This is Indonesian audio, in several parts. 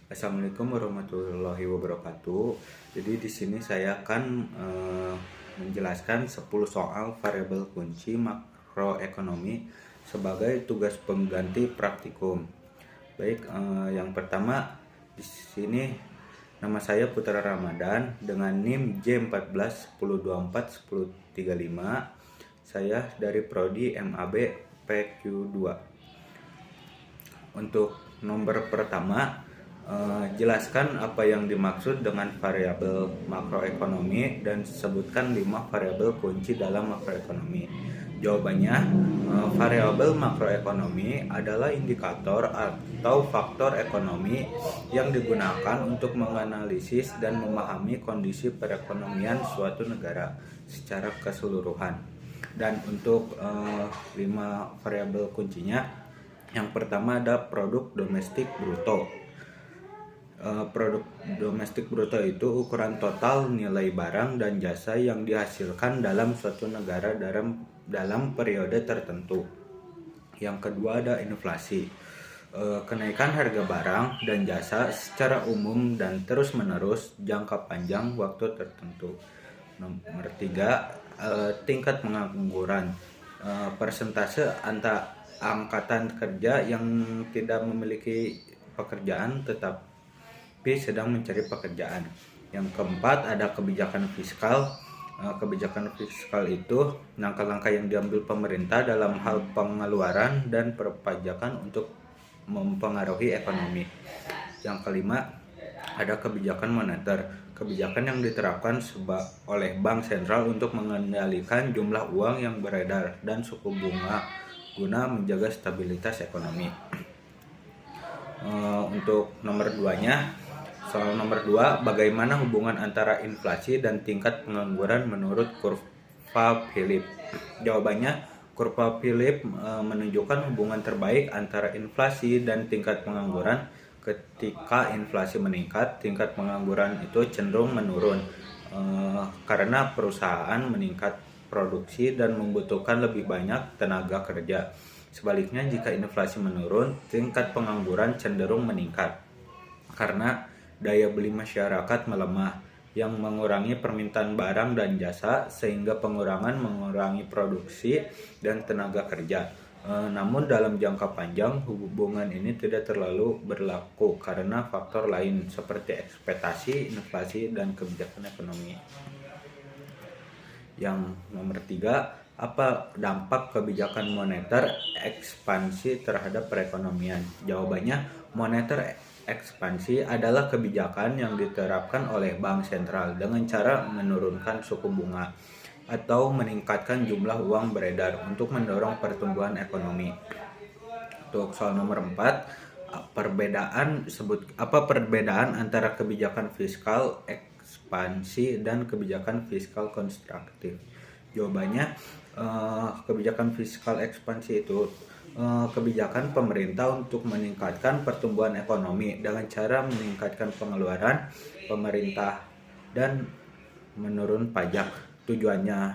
Assalamualaikum warahmatullahi wabarakatuh. Jadi di sini saya akan menjelaskan 10 soal variabel kunci makroekonomi sebagai tugas pengganti praktikum. Baik, yang pertama di sini nama saya Putra Ramadan dengan NIM J14 1024 1035. Saya dari prodi MAB PQ2. Untuk nomor pertama, jelaskan apa yang dimaksud dengan variabel makroekonomi dan sebutkan 5 variabel kunci dalam makroekonomi. Jawabannya, variabel makroekonomi adalah indikator atau faktor ekonomi yang digunakan untuk menganalisis dan memahami kondisi perekonomian suatu negara secara keseluruhan. Dan untuk 5 variabel kuncinya, yang pertama ada produk domestik bruto. Produk domestik bruto itu ukuran total nilai barang dan jasa yang dihasilkan dalam suatu negara dalam periode tertentu. Yang kedua ada inflasi. Kenaikan harga barang dan jasa secara umum dan terus-menerus jangka panjang waktu tertentu. Nomor 3, tingkat pengangguran. Persentase angkatan kerja yang tidak memiliki pekerjaan tetapi sedang mencari pekerjaan. Yang keempat ada kebijakan fiskal. Kebijakan fiskal itu langkah-langkah yang diambil pemerintah dalam hal pengeluaran dan perpajakan untuk mempengaruhi ekonomi. Yang kelima ada kebijakan moneter. Kebijakan yang diterapkan oleh Bank Sentral untuk mengendalikan jumlah uang yang beredar dan suku bunga guna menjaga stabilitas ekonomi. Untuk nomor 2-nya, soal nomor 2, bagaimana hubungan antara inflasi dan tingkat pengangguran menurut kurva Philip? Jawabannya, kurva Philip menunjukkan hubungan terbaik antara inflasi dan tingkat pengangguran. Ketika inflasi meningkat, tingkat pengangguran itu cenderung menurun karena perusahaan meningkat produksi dan membutuhkan lebih banyak tenaga kerja. Sebaliknya, jika inflasi menurun, tingkat pengangguran cenderung meningkat karena daya beli masyarakat melemah yang mengurangi permintaan barang dan jasa sehingga pengurangan mengurangi produksi dan tenaga kerja. Namun dalam jangka panjang hubungan ini tidak terlalu berlaku karena faktor lain seperti ekspektasi, inflasi, dan kebijakan ekonomi. Yang nomor 3, apa dampak kebijakan moneter ekspansi terhadap perekonomian? Jawabannya, moneter ekspansi adalah kebijakan yang diterapkan oleh Bank Sentral dengan cara menurunkan suku bunga atau meningkatkan jumlah uang beredar untuk mendorong pertumbuhan ekonomi. Untuk soal nomor 4, perbedaan antara kebijakan fiskal ekspansi dan kebijakan fiskal konstruktif? Jawabannya, kebijakan fiskal ekspansi itu kebijakan pemerintah untuk meningkatkan pertumbuhan ekonomi dengan cara meningkatkan pengeluaran pemerintah dan menurun pajak. Tujuannya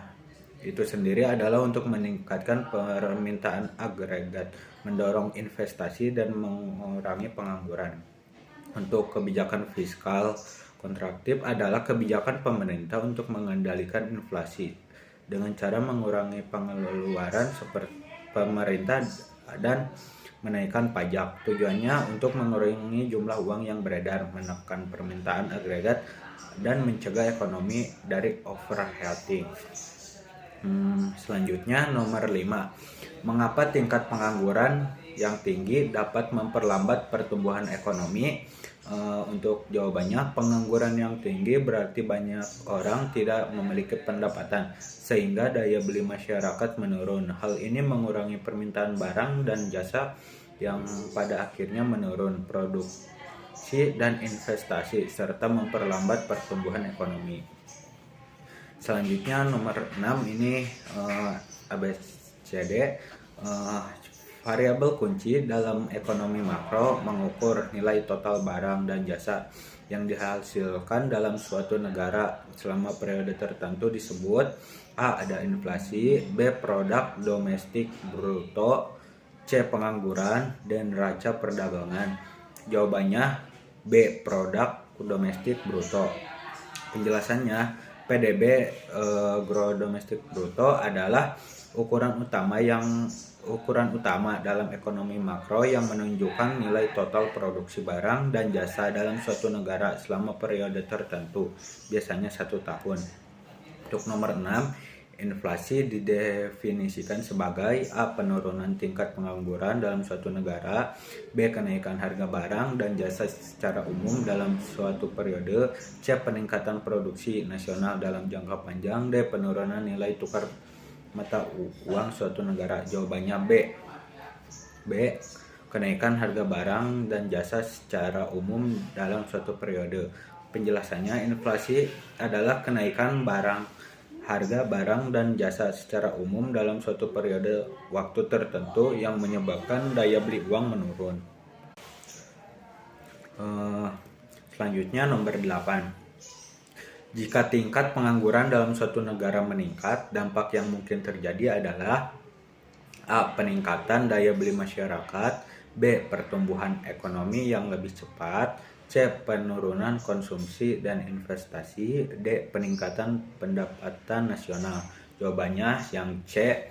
itu sendiri adalah untuk meningkatkan permintaan agregat, mendorong investasi dan mengurangi pengangguran. Untuk kebijakan fiskal kontraktif adalah kebijakan pemerintah untuk mengendalikan inflasi dengan cara mengurangi pengeluaran seperti pemerintah dan menaikkan pajak. Tujuannya untuk mengurangi jumlah uang yang beredar, menekan permintaan agregat, dan mencegah ekonomi dari overheating. Selanjutnya nomor 5, mengapa tingkat pengangguran yang tinggi dapat memperlambat pertumbuhan ekonomi? Untuk jawabannya, pengangguran yang tinggi berarti banyak orang tidak memiliki pendapatan sehingga daya beli masyarakat menurun. Hal ini mengurangi permintaan barang dan jasa yang pada akhirnya menurun produksi dan investasi serta memperlambat pertumbuhan ekonomi. Selanjutnya nomor 6 ini ABCD. Variabel kunci dalam ekonomi makro mengukur nilai total barang dan jasa yang dihasilkan dalam suatu negara selama periode tertentu disebut: A. Ada inflasi, B. Produk domestik bruto, C. Pengangguran, dan neraca perdagangan. Jawabannya, B. Produk domestik bruto. Penjelasannya, PDB Gross Domestic Bruto adalah ukuran utama dalam ekonomi makro yang menunjukkan nilai total produksi barang dan jasa dalam suatu negara selama periode tertentu, biasanya 1 tahun. Untuk nomor 6, inflasi didefinisikan sebagai A. Penurunan tingkat pengangguran dalam suatu negara, B. Kenaikan harga barang dan jasa secara umum dalam suatu periode, C. Peningkatan produksi nasional dalam jangka panjang, D. Penurunan nilai tukar mata uang suatu negara. Jawabannya B. Kenaikan harga barang dan jasa secara umum dalam suatu periode. Penjelasannya, inflasi adalah kenaikan harga barang dan jasa secara umum dalam suatu periode waktu tertentu yang menyebabkan daya beli uang menurun. Selanjutnya nomor 8. Jika tingkat pengangguran dalam suatu negara meningkat, dampak yang mungkin terjadi adalah A. Peningkatan daya beli masyarakat, B. Pertumbuhan ekonomi yang lebih cepat, C. Penurunan konsumsi dan investasi, D. Peningkatan pendapatan nasional. Jawabannya yang C.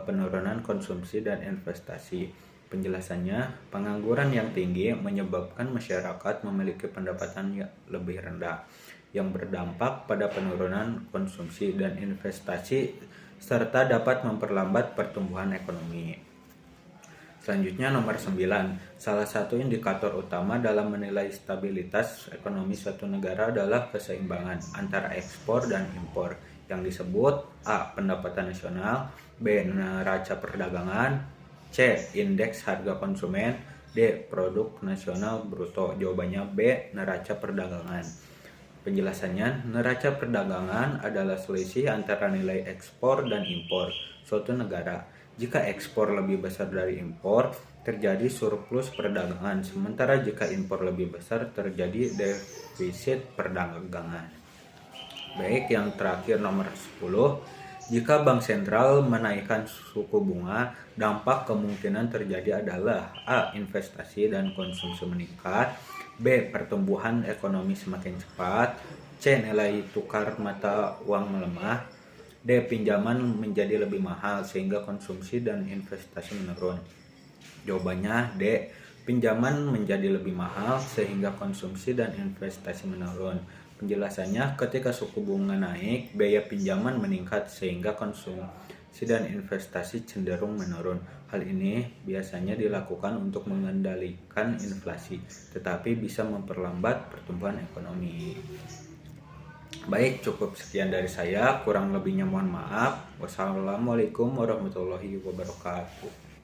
Penurunan konsumsi dan investasi. Penjelasannya, pengangguran yang tinggi menyebabkan masyarakat memiliki pendapatan yang lebih rendah, yang berdampak pada penurunan konsumsi dan investasi serta dapat memperlambat pertumbuhan ekonomi. Selanjutnya nomor 9. Salah satu indikator utama dalam menilai stabilitas ekonomi suatu negara adalah keseimbangan antara ekspor dan impor yang disebut A. Pendapatan nasional, B. Neraca perdagangan, C. Indeks harga konsumen, D. Produk nasional bruto. Jawabannya B. Neraca perdagangan. Penjelasannya, neraca perdagangan adalah selisih antara nilai ekspor dan impor suatu negara. Jika ekspor lebih besar dari impor, terjadi surplus perdagangan, sementara jika impor lebih besar, terjadi defisit perdagangan. Baik, yang terakhir nomor 10. Jika bank sentral menaikkan suku bunga, dampak kemungkinan terjadi adalah A. Investasi dan konsumsi meningkat, B. Pertumbuhan ekonomi semakin cepat, C. Nilai tukar mata uang melemah, D. Pinjaman menjadi lebih mahal sehingga konsumsi dan investasi menurun. Jawabannya D. Pinjaman menjadi lebih mahal sehingga konsumsi dan investasi menurun. Penjelasannya, ketika suku bunga naik, biaya pinjaman meningkat sehingga konsumsi dan investasi cenderung menurun. Hal ini biasanya dilakukan untuk mengendalikan inflasi, tetapi bisa memperlambat pertumbuhan ekonomi. Baik, cukup sekian dari saya. Kurang lebihnya mohon maaf. Wassalamualaikum warahmatullahi wabarakatuh.